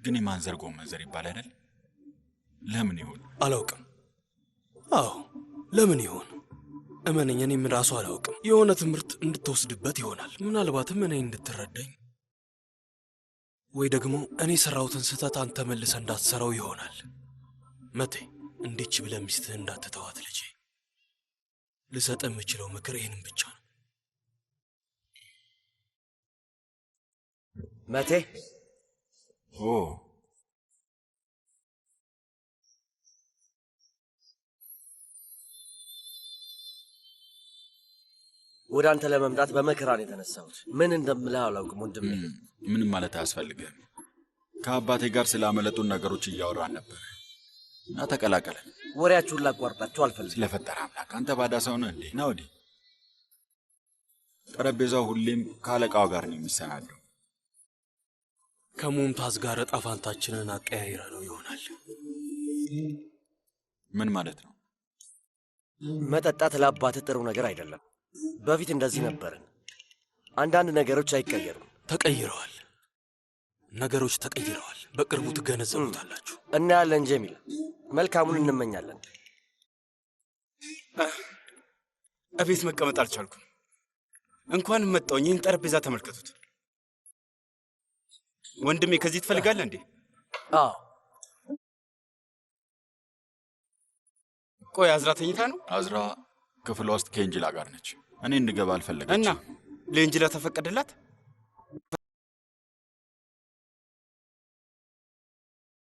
ግን የማንዘር ጎመንዘር ይባል አይደል? ለምን ይሆን አላውቅም። አዎ ለምን ይሆን? እመነኝ፣ እኔም ራሱ አላውቅም። የሆነ ትምህርት እንድትወስድበት ይሆናል። ምናልባትም እኔ እንድትረዳኝ ወይ ደግሞ እኔ ሰራሁትን ስህተት አንተ መልሰ እንዳትሰራው ይሆናል። መቴ እንዲች ብለህ ሚስትህ እንዳትተዋት ልጄ። ልሰጥ የምችለው ምክር ይህንም ብቻ ነው። መቴ ወደ አንተ ለመምጣት በመከራን የተነሳሁት። ምን እንደምልህ አላውቅም ወንድሜ። ምንም ማለት አያስፈልግም። ከአባቴ ጋር ስላመለጡን ነገሮች እያወራን ነበር እና ተቀላቀለን። ወሬያችሁን ላቋርጣችሁ አልፈልግም። ስለፈጠረ አምላክ አንተ ባዳ ሰው ነህ እንዴ? ና ወዲህ። ጠረጴዛው ሁሌም ከአለቃው ጋር ነው የሚሰናደው። ከሙምታዝ ጋር ዕጣ ፋንታችንን አቀያይረ ነው ይሆናል። ምን ማለት ነው? መጠጣት ለአባትህ ጥሩ ነገር አይደለም። በፊት እንደዚህ ነበርን። አንዳንድ ነገሮች አይቀየሩም። ተቀይረዋል። ነገሮች ተቀይረዋል። በቅርቡ ትገነዘቡታላችሁ። እናያለን ጀሚል። መልካሙን እንመኛለን። እቤት መቀመጥ አልቻልኩም። እንኳን መጣሁኝ። ይህን ጠረጴዛ ተመልከቱት። ወንድሜ ከዚህ ትፈልጋለህ እንዴ? አዎ። ቆይ አዝራ ተኝታ ነው? አዝራ ክፍሏ ውስጥ ከኤንጅላ ጋር ነች። እኔ እንድገባ አልፈለገችም። እና ለኤንጅላ ተፈቀደላት?